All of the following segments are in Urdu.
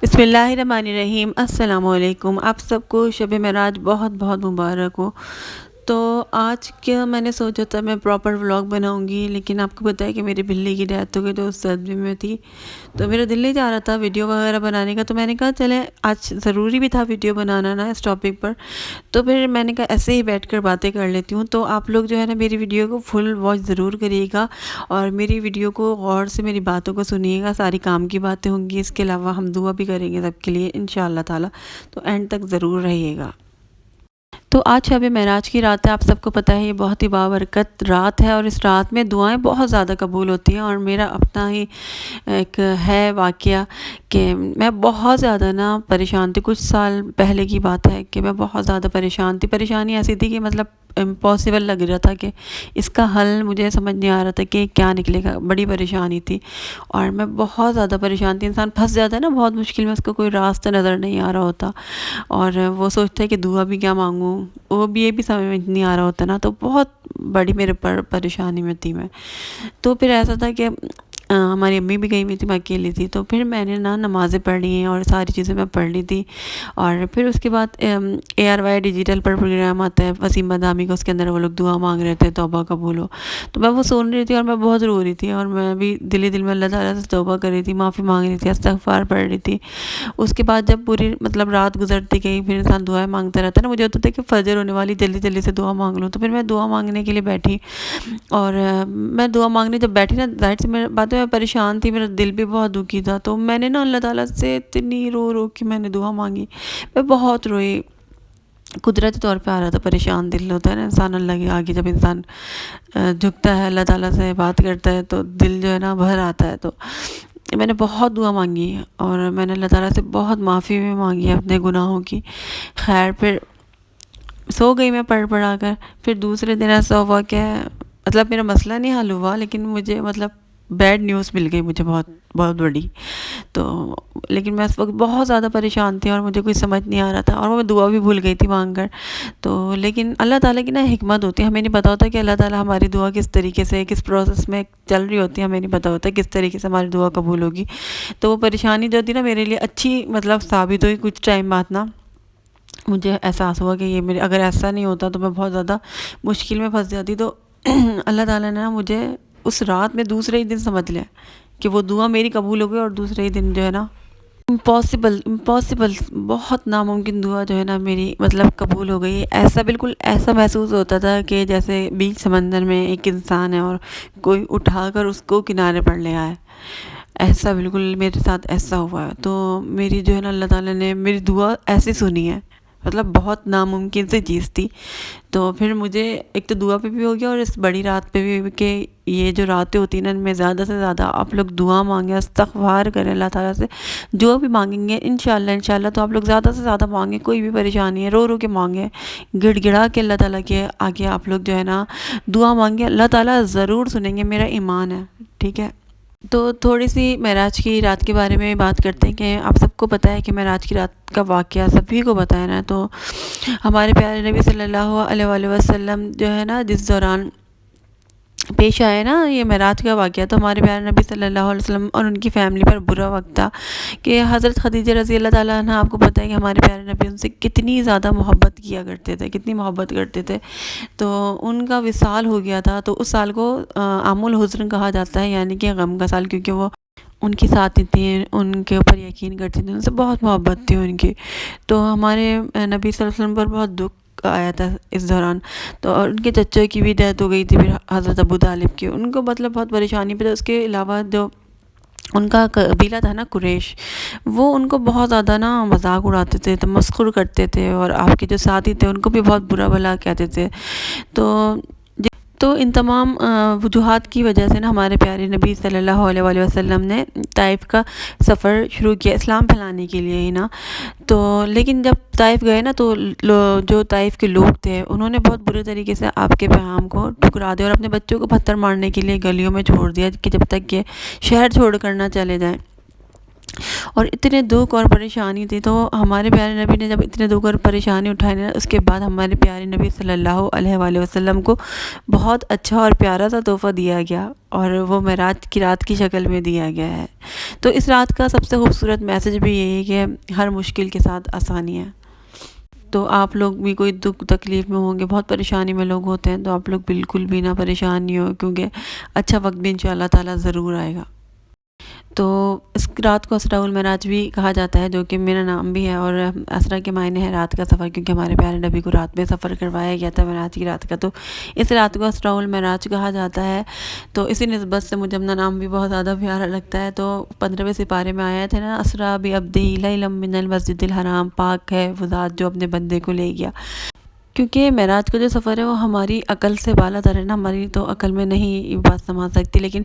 بسم اللہ الرحمن الرحیم۔ السلام علیکم، آپ سب کو شب معراج بہت بہت مبارک ہو۔ تو آج کیا میں نے سوچا تھا میں پراپر ولاگ بناؤں گی، لیکن آپ کو پتہ ہے کہ میری بلی کی ڈیتھ ہو گئی تو اس صدمے میں تھی، تو میرا دل نہیں چاہ رہا تھا ویڈیو وغیرہ بنانے کا، تو میں نے کہا چلیں آج ضروری بھی تھا ویڈیو بنانا نا اس ٹاپک پر، تو پھر میں نے کہا ایسے ہی بیٹھ کر باتیں کر لیتی ہوں۔ تو آپ لوگ جو ہے نا میری ویڈیو کو فل واچ ضرور کریے گا، اور میری ویڈیو کو غور سے میری باتوں کو سنیے گا، ساری کام کی باتیں ہوں گی، اس کے علاوہ ہم دعا بھی کریں گے سب کے لیے انشاءاللہ تعالی، تو اینڈ تک ضرور رہیے گا۔ تو آج شب معراج کی رات ہے، آپ سب کو پتہ ہے یہ بہت ہی بابرکت رات ہے، اور اس رات میں دعائیں بہت زیادہ قبول ہوتی ہیں، اور میرا اپنا ہی ایک ہے واقعہ کہ میں بہت زیادہ نا پریشان تھی۔ کچھ سال پہلے کی بات ہے کہ میں بہت زیادہ پریشان تھی، پریشانی ایسی تھی کہ مطلب امپاسبل لگ رہا تھا کہ اس کا حل مجھے سمجھ نہیں آ رہا تھا کہ کیا نکلے گا، بڑی پریشانی تھی، اور میں بہت زیادہ پریشان تھی۔ انسان پھنس جاتا ہے نا بہت مشکل میں، اس کو کوئی راستہ نظر نہیں آ رہا ہوتا، اور وہ سوچتا ہے کہ دعا بھی کیا مانگوں، وہ بھی یہ بھی سمجھ نہیں آ رہا ہوتا نا، تو بہت بڑی میرے پر پریشانی میں تھی میں۔ تو پھر ایسا تھا کہ ہماری امی بھی گئی ہوئی تھی، میں اکیلی تھی، تو پھر میں نے نا نمازیں پڑھ لی ہیں اور ساری چیزیں میں پڑھ لی تھی، اور پھر اس کے بعد ARY ڈیجیٹل پر پروگرام آتا ہے وسیم بادامی کا، اس کے اندر وہ لوگ دعا مانگ رہے تھے توبہ قبول ہو، تو میں وہ سن رہی تھی اور میں بہت رو رہی تھی، اور میں بھی دل میں اللہ تعالیٰ سے توبہ کر رہی تھی، معافی مانگ رہی تھی، استغفار پڑھ رہی تھی۔ اس کے بعد جب پوری مطلب رات گزرتی گئی، پھر انسان دعائیں مانگتا رہتا ہے نا، مجھے ہوتا تھا کہ فجر ہونے والی، جلدی جلدی سے دعا مانگ لوں، تو پھر میں دعا مانگنے کے لیے بیٹھی، اور میں دعا مانگنے جب بیٹھی نا، ظاہر سی میرے بات میں پریشان تھی، میرا دل بھی بہت دکھی تھا، تو میں نے نا اللہ تعالیٰ سے اتنی رو رو کے میں نے دعا مانگی، میں بہت روئی۔ قدرتی طور پہ آ رہا تھا، پریشان دل ہوتا ہے نا انسان اللہ کے آگے، جب انسان جھکتا ہے اللہ تعالیٰ سے بات کرتا ہے تو دل جو ہے نا بھر آتا ہے، تو میں نے بہت دعا مانگی، اور میں نے اللہ تعالیٰ سے بہت معافی بھی مانگی اپنے گناہوں کی۔ خیر پھر سو گئی میں پڑھ پڑھا کر، پھر دوسرے دن ایسا ہوا کہ مطلب میرا مسئلہ نہیں حل ہوا، لیکن مجھے مطلب بیڈ نیوز مل گئی مجھے بہت بہت بڑی، تو لیکن میں اس وقت بہت زیادہ پریشان تھی، اور مجھے کوئی سمجھ نہیں آ رہا تھا، اور میں دعا بھی بھول گئی تھی مانگ کر، تو لیکن اللہ تعالیٰ کی نا حکمت ہوتی ہے، ہمیں نہیں پتہ ہوتا کہ اللہ تعالیٰ ہماری دعا کس طریقے سے کس پروسیس میں چل رہی ہوتی ہے، ہمیں نہیں پتہ ہوتا کس طریقے سے ہماری دعا قبول ہوگی۔ تو وہ پریشانی جو تھی نا میرے لیے اچھی مطلب ثابت ہوئی، کچھ ٹائم بعد نا مجھے احساس ہوا کہ یہ میرے اگر ایسا نہیں ہوتا تو میں بہت زیادہ مشکل میں پھنس جاتی، تو اللہ تعالیٰ نے نا مجھے اس رات میں دوسرے ہی دن سمجھ لیا کہ وہ دعا میری قبول ہو گئی، اور دوسرے ہی دن جو ہے نا امپاسبل بہت ناممکن دعا جو ہے نا میری مطلب قبول ہو گئی۔ ایسا بالکل ایسا محسوس ہوتا تھا کہ جیسے بیچ سمندر میں ایک انسان ہے اور کوئی اٹھا کر اس کو کنارے پر لے آئے، ایسا بالکل میرے ساتھ ایسا ہوا ہے۔ تو میری جو ہے نا اللہ تعالیٰ نے میری دعا ایسی سنی ہے، مطلب بہت ناممکن سی چیز تھی۔ تو پھر مجھے ایک تو دعا پہ بھی ہو گیا، اور اس بڑی رات پہ بھی کہ یہ جو راتیں ہوتی ہیں نا، ان میں زیادہ سے زیادہ آپ لوگ دعا مانگیں، استغفار کریں اللہ تعالیٰ سے، جو بھی مانگیں گے انشاءاللہ تو آپ لوگ زیادہ سے زیادہ مانگیں، کوئی بھی پریشانی ہے رو رو کے مانگیں، گڑ گڑا کے اللہ تعالیٰ کے آگے آپ لوگ جو ہے نا دعا مانگیں، اللہ تعالیٰ ضرور سنیں گے، میرا ایمان ہے، ٹھیک ہے۔ تو تھوڑی سی معراج کی رات کے بارے میں بات کرتے ہیں کہ آپ سب کو پتہ ہے کہ معراج کی رات کا واقعہ سبھی کو پتہ ہے نا، تو ہمارے پیارے نبی صلی اللہ علیہ وآلہ وسلم جو ہے نا جس دوران پیش آئے نا یہ معراج کا واقعہ، تو ہمارے پیارے نبی صلی اللہ علیہ وسلم اور ان کی فیملی پر برا وقت تھا کہ حضرت خدیجہ رضی اللہ تعالیٰ عنہ، آپ کو پتہ ہے کہ ہمارے پیارے نبی ان سے کتنی زیادہ محبت کیا کرتے تھے، کتنی محبت کرتے تھے، تو ان کا وصال ہو گیا تھا، تو اس سال کو عام الحزن کہا جاتا ہے، یعنی کہ غم کا سال، کیونکہ وہ ان کی ساتھی تھیں، ان کے اوپر یقین کرتی تھیں، ان سے بہت محبت تھی ان کی، تو ہمارے نبی صلی اللہ علیہ وسلم پر بہت دکھ آیا تھا اس دوران، تو اور ان کے چچا کی بھی ڈیتھ ہو گئی تھی، پھر حضرت ابو طالب کی، ان کو مطلب بہت پریشانی پہ تھا۔ اس کے علاوہ جو ان کا قبیلہ تھا نا قریش، وہ ان کو بہت زیادہ نا مذاق اڑاتے تھے، تمسخر کرتے تھے، اور آپ کے جو ساتھی تھے ان کو بھی بہت برا بھلا کہتے تھے، تو ان تمام وجوہات کی وجہ سے نا ہمارے پیارے نبی صلی اللہ علیہ وآلہ وسلم نے طائف کا سفر شروع کیا اسلام پھیلانے کے لیے ہی نا، تو لیکن جب طائف گئے نا تو جو طائف کے لوگ تھے انہوں نے بہت برے طریقے سے آپ کے پیغام کو ٹھکرا دیا، اور اپنے بچوں کو پتھر مارنے کے لیے گلیوں میں چھوڑ دیا کہ جب تک کہ شہر چھوڑ کر نہ چلے جائیں۔ اور اتنے دکھ اور پریشانی تھی، تو ہمارے پیارے نبی نے جب اتنے دکھ اور پریشانی اٹھائی نا، اس کے بعد ہمارے پیارے نبی صلی اللہ علیہ وآلہ وسلم کو بہت اچھا اور پیارا سا تحفہ دیا گیا، اور وہ معراج کی رات کی شکل میں دیا گیا ہے۔ تو اس رات کا سب سے خوبصورت میسج بھی یہی ہے کہ ہر مشکل کے ساتھ آسانی ہے۔ تو آپ لوگ بھی کوئی دکھ تکلیف میں ہوں گے، بہت پریشانی میں لوگ ہوتے ہیں، تو آپ لوگ بالکل بھی نہ پریشان نہیں ہو، کیونکہ اچھا وقت بھی انشاءاللہ تعالیٰ ضرور آئے گا۔ تو اس رات کو اسراء المعراج بھی کہا جاتا ہے، جو کہ میرا نام بھی ہے، اور اسرا کے معنی ہے رات کا سفر، کیونکہ ہمارے پیارے نبی کو رات میں سفر کروایا گیا تھا معراج کی رات کا، تو اس رات کو اسراء المعراج کہا جاتا ہے۔ تو اسی نسبت سے مجھے اپنا نام بھی بہت زیادہ پیارا لگتا ہے۔ تو 15ویں سپارے میں آیا تھا نا، اسریٰ بعبدہ لیلا من المسجد الحرام، پاک ہے وہ ذات جو اپنے بندے کو لے گیا۔ کیونکہ معراج کا جو سفر ہے وہ ہماری عقل سے بالا تر ہے نا، ہماری تو عقل میں نہیں یہ بات سما سکتی، لیکن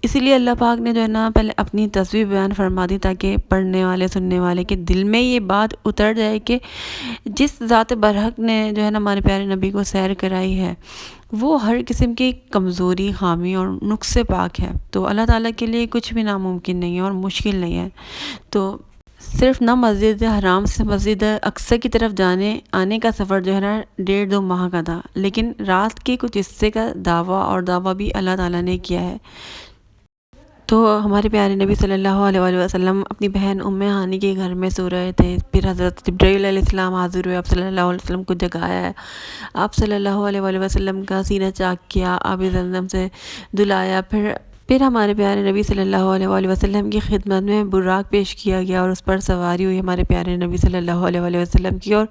اسی لیے اللہ پاک نے جو ہے نا پہلے اپنی تصویر بیان فرما دی، تاکہ پڑھنے والے سننے والے کے دل میں یہ بات اتر جائے کہ جس ذات برحق نے جو ہے نا ہمارے پیارے نبی کو سیر کرائی ہے، وہ ہر قسم کی کمزوری، خامی اور نقص سے پاک ہے۔ تو اللہ تعالیٰ کے لیے کچھ بھی ناممکن نہیں ہے اور مشکل نہیں ہے۔ تو صرف نہ مسجد حرام سے مسجد اقصی کی طرف جانے آنے کا سفر جو ہے نا 1.5-2 ماہ کا تھا، لیکن رات کے کچھ حصے کا دعویٰ بھی اللہ تعالیٰ نے کیا ہے۔ تو ہمارے پیارے نبی صلی اللہ علیہ وآلہ وسلم اپنی بہن ام ہانی کے گھر میں سو رہے تھے، پھر حضرت جبرائیل علیہ السلام حاضر ہوئے، آپ صلی اللہ علیہ وسلم کو جگایا ہے، آپ صلی اللہ علیہ وآلہ وسلم کا سینہ چاک کیا، آب زمزم سے دلایا، پھر ہمارے پیارے نبی صلی اللہ علیہ وآلہ وسلم کی خدمت میں براق پیش کیا گیا، اور اس پر سواری ہوئی ہمارے پیارے نبی صلی اللہ علیہ وآلہ وسلم کی، اور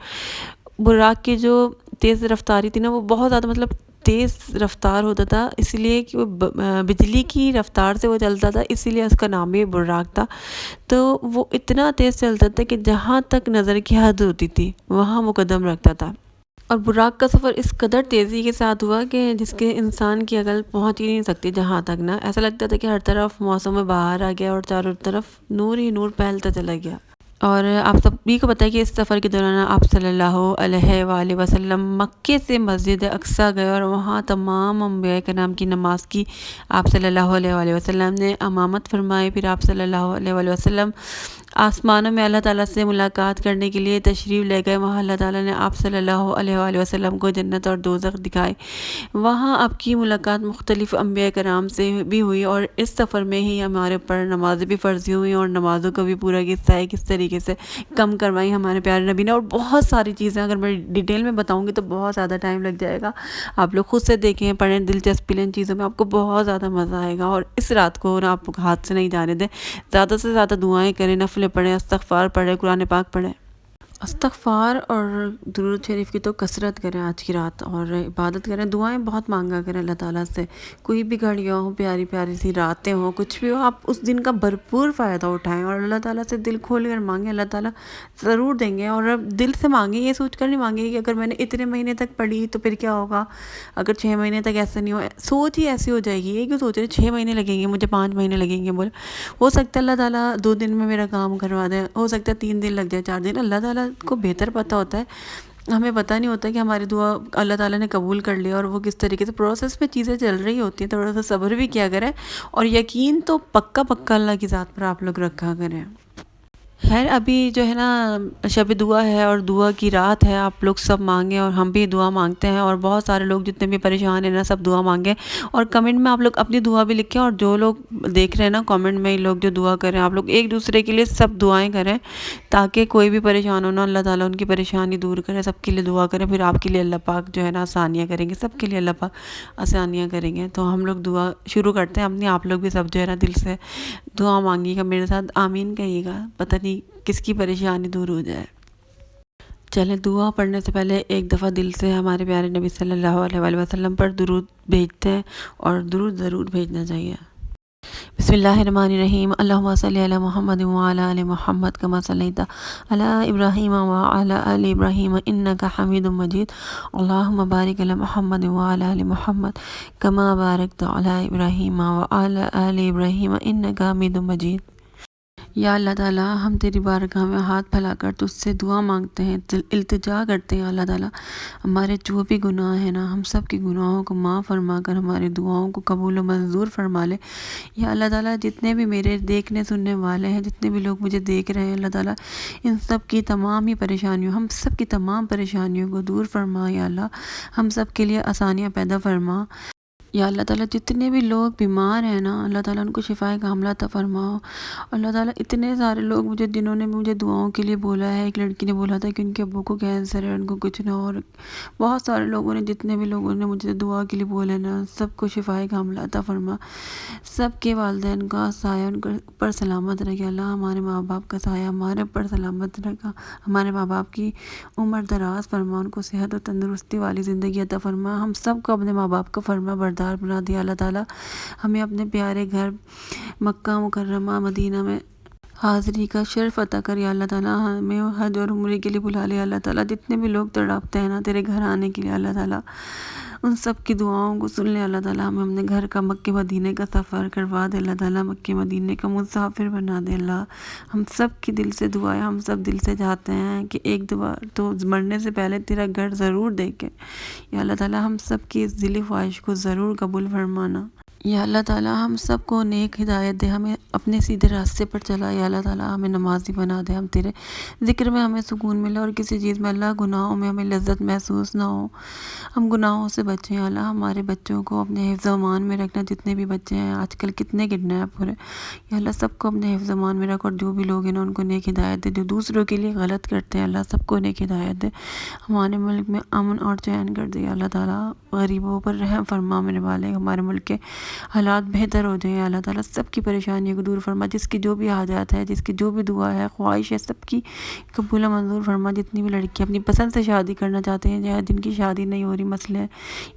براق کی جو تیز رفتاری تھی نا، وہ بہت زیادہ مطلب تیز رفتار ہوتا تھا، اس لیے کہ وہ بجلی کی رفتار سے وہ چلتا تھا، اسی لیے اس کا نام بھی براق تھا۔ تو وہ اتنا تیز چلتا تھا کہ جہاں تک نظر کی حد ہوتی تھی وہاں وہ قدم رکھتا تھا، اور براق کا سفر اس قدر تیزی کے ساتھ ہوا کہ جس کے انسان کی عقل پہنچ ہی نہیں سکتی جہاں تک نا، ایسا لگتا تھا کہ ہر طرف موسم بہار آ گیا اور چاروں طرف نور ہی نور پھیلتا چلا گیا۔ اور آپ سبھی کو پتہ ہے کہ اس سفر کے دوران آپ صلی اللہ علیہ وآلہ وسلم مکے سے مسجد اقصی گئے، اور وہاں تمام انبیاء کرام کی نماز کی آپ صلی اللہ علیہ وآلہ وسلم نے امامت فرمائی۔ پھر آپ صلی اللہ علیہ وآلہ وسلم آسمانوں میں اللہ تعالیٰ سے ملاقات کرنے کے لیے تشریف لے گئے، وہاں اللہ تعالیٰ نے آپ صلی اللہ علیہ وآلہ وسلم کو جنت اور دوزخ دکھائے، وہاں آپ کی ملاقات مختلف انبیاء کرام سے بھی ہوئی، اور اس سفر میں ہی ہمارے اوپر نمازیں بھی فرض ہوئی، اور نمازوں کو بھی پورا قصہ ہے کس طریقے سے کم کروائی ہمارے پیارے نبی نے، اور بہت ساری چیزیں اگر میں ڈیٹیل میں بتاؤں گی تو بہت زیادہ ٹائم لگ جائے گا۔ آپ لوگ خود سے دیکھیں، پڑھیں، دلچسپی لیں چیزوں میں، آپ کو بہت زیادہ مزہ آئے گا۔ اور اس رات کو نا آپ ہاتھ سے نہیں جانے دیں، زیادہ سے زیادہ دعائیں کریں، نفلیں پڑھیں، استغفار پڑھیں، قرآن پاک پڑھیں۔ استغفار اور درود شریف کی تو کثرت کریں آج کی رات، اور عبادت کریں، دعائیں بہت مانگا کریں اللہ تعالیٰ سے، کوئی بھی گھڑیاں ہوں، پیاری پیاری سی راتیں ہوں، کچھ بھی ہو، آپ اس دن کا بھرپور فائدہ اٹھائیں اور اللہ تعالیٰ سے دل کھول کر مانگیں، اللہ تعالیٰ ضرور دیں گے۔ اور اب دل سے مانگیں، یہ سوچ کر نہیں مانگیں کہ اگر میں نے اتنے مہینے تک پڑھی تو پھر کیا ہوگا، اگر 6 مہینے تک ایسا نہیں ہو، سوچ ہی ایسی ہو جائے گی، یہ کیوں سوچ رہے 6 مہینے لگیں گے، مجھے 5 مہینے لگیں گے، بولے ہو سکتا ہے اللہ تعالیٰ 2 دن میں میرا کام کروا دے، ہو سکتا ہے 3 دن لگ جائے، 4 دن، اللہ تعالیٰ کو بہتر پتہ ہوتا ہے، ہمیں پتہ نہیں ہوتا کہ ہماری دعا اللہ تعالیٰ نے قبول کر لیا، اور وہ کس طریقے سے پروسیس میں چیزیں چل رہی ہوتی ہیں، تھوڑا سا صبر بھی کیا کریں، اور یقین تو پکا پکا اللہ کی ذات پر آپ لوگ رکھا کریں۔ خیر ابھی جو ہے نا شب دعا ہے اور دعا کی رات ہے، آپ لوگ سب مانگیں، اور ہم بھی دعا مانگتے ہیں، اور بہت سارے لوگ جتنے بھی پریشان ہیں نا سب دعا مانگیں، اور کمنٹ میں آپ لوگ اپنی دعا بھی لکھیں، اور جو لوگ دیکھ رہے ہیں نا کمنٹ میں لوگ جو دعا کریں، آپ لوگ ایک دوسرے کے لیے سب دعائیں کریں، تاکہ کوئی بھی پریشان ہو نا، اللہ تعالیٰ ان کی پریشانی دور کرے، سب کے لیے دعا کریں، پھر آپ کے لیے اللہ پاک جو ہے نا آسانیاں کریں گے، سب کے لیے اللہ پاک آسانیاں کریں گے۔ تو ہم لوگ دعا شروع کرتے ہیں اپنی، آپ لوگ بھی سب جو ہے نا دل سے دعا مانگیے گا میرے ساتھ، آمین کہیے گا، پتہ نہیں کس کی پریشانی دور ہو جائے۔ چلیں دعا پڑھنے سے پہلے ایک دفعہ دل سے ہمارے پیارے نبی صلی اللہ علیہ وآلہ وسلم پر درود بھیجتے ہیں، اور درود ضرور بھیجنا چاہیے۔ بسم اللہ الرحمن الرحیم، اللہم صلی علی محمد وعلی آل محمد کما صلیت علی ابراہیم وعلی آل ابراہیم انک حمید مجید، اللہم بارک علی محمد وعلی آل محمد کما بارکت علی ابراہیم وعلی آل ابراہیم انک حمید مجید۔ یا اللہ تعالیٰ ہم تیری بارگاہ میں ہاتھ پھیلا کر تجھ سے دعا مانگتے ہیں، التجا کرتے ہیں یا اللہ تعالیٰ ہمارے جو بھی گناہ ہیں نا، ہم سب کے گناہوں کو معاف فرما کر ہماری دعاؤں کو قبول و منظور فرما لے۔ یا اللہ تعالیٰ جتنے بھی میرے دیکھنے سننے والے ہیں، جتنے بھی لوگ مجھے دیکھ رہے ہیں اللہ تعالیٰ، ان سب کی تمام ہی پریشانیوں، ہم سب کی تمام پریشانیوں کو دور فرما یا اللہ، ہم سب کے لیے آسانیاں پیدا فرما۔ یا اللہ تعالیٰ جتنے بھی لوگ بیمار ہیں نا، اللہ تعالیٰ ان کو شفائے کاملہ عطا فرماؤ۔ اللہ تعالیٰ اتنے سارے لوگ جنہوں نے مجھے دعاؤں کے لیے بولا ہے، ایک لڑکی نے بولا تھا کہ ان کے ابو کو کینسر ہے، ان کو کچھ نہ، اور بہت سارے لوگوں نے، جتنے بھی لوگوں نے مجھے دعا کے لیے بولا نا، سب کو شفائے کاملہ عطا فرما۔ سب کے والدین کا سایہ ان کے اوپر سلامت رکھے اللہ، ہمارے ماں باپ کا سایہ ہمارے اوپر سلامت رکھا، ہمارے ماں باپ کی عمر دراز فرما، ان کو صحت و تندرستی والی زندگی عطا فرما، ہم سب کو اپنے ماں باپ کو فرما بردار بنا دیا اللہ تعالیٰ، ہمیں اپنے پیارے گھر مکہ مکرمہ مدینہ میں حاضری کا شرف عطا کر یا اللہ تعالیٰ، ہمیں حج اور عمرے کے لیے بلا لیا اللہ تعالیٰ، جتنے بھی لوگ تڑپتے ہیں نا تیرے گھر آنے کے لیے اللہ تعالیٰ، ان سب کی دعاؤں کو سن لے اللہ تعالیٰ، ہمیں اپنے گھر کا مکہ مدینے کا سفر کروا دے اللہ تعالیٰ، مکہ مدینے کا مسافر بنا دے اللہ۔ ہم سب کی دل سے دعائیں، ہم سب دل سے چاہتے ہیں کہ ایک بار تو مرنے سے پہلے تیرا گھر ضرور دیکھیں یا اللہ تعالیٰ، ہم سب کی اس دلی خواہش کو ضرور قبول فرمانا یا اللہ تعالیٰ، ہم سب کو نیک ہدایت دے، ہمیں اپنے سیدھے راستے پر چلا یا اللہ تعالیٰ، ہمیں نمازی بنا دے، ہم تیرے ذکر میں ہمیں سکون ملے، اور کسی چیز میں اللہ گناہوں میں ہمیں لذت محسوس نہ ہو، ہم گناہوں سے بچیں یا اللہ، ہمارے بچوں کو اپنے حفظ و امان میں رکھنا، جتنے بھی بچے ہیں آج کل کتنے کڈنیپ ہو رہے یا اللہ، سب کو اپنے حفظ و امان میں رکھ، اور جو بھی لوگ ہیں نا ان کو نیک ہدایت دے، جو دوسروں کے لیے غلط کرتے ہیں اللہ، سب کو نیک ہدایت دے، ہمارے ملک میں امن اور چین کر دے یا اللہ تعالیٰ، غریبوں پر رحم فرما میرے والے، ہمارے ملک کے حالات بہتر ہو جائیں اللہ تعالیٰ، سب کی پریشانیوں کو دور فرما، جس کی جو بھی حاجات ہے، جس کی جو بھی دعا ہے، خواہش ہے، سب کی قبول و منظور فرما، جتنی بھی لڑکیاں اپنی پسند سے شادی کرنا چاہتے ہیں یا جن کی شادی نہیں ہو رہی، مسئلے ہیں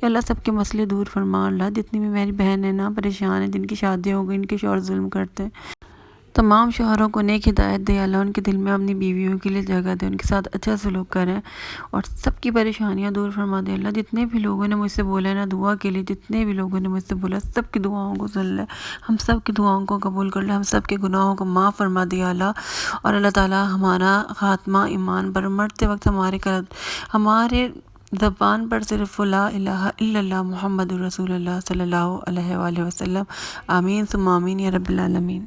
یا اللہ، سب کے مسئلے دور فرما اللہ، جتنی بھی میری بہن ہیں نا پریشان ہیں، جن کی شادی ہو گئی، ان کے شوہر ظلم کرتے ہیں، تمام شوہروں کو نیک ہدایت دے اللہ، ان کے دل میں اپنی بیویوں کے لیے جگہ دے، ان کے ساتھ اچھا سلوک کریں، اور سب کی پریشانیاں دور فرما دے اللہ، جتنے بھی لوگوں نے مجھ سے بولا ہے نا دعا کے لیے، جتنے بھی لوگوں نے مجھ سے بولا، سب کی دعاؤں کو سن لے، ہم سب کی دعاؤں کو قبول کر لے، ہم سب کے گناہوں کو معاف فرما دیا اللہ، اور اللہ تعالیٰ ہمارا خاتمہ ایمان پر، مرتے وقت ہمارے زبان پر صرف لا الہ الا اللہ محمد رسول اللہ صلی اللہ علیہ وآلہ وسلم، آمین ثم آمین یا رب العالمین۔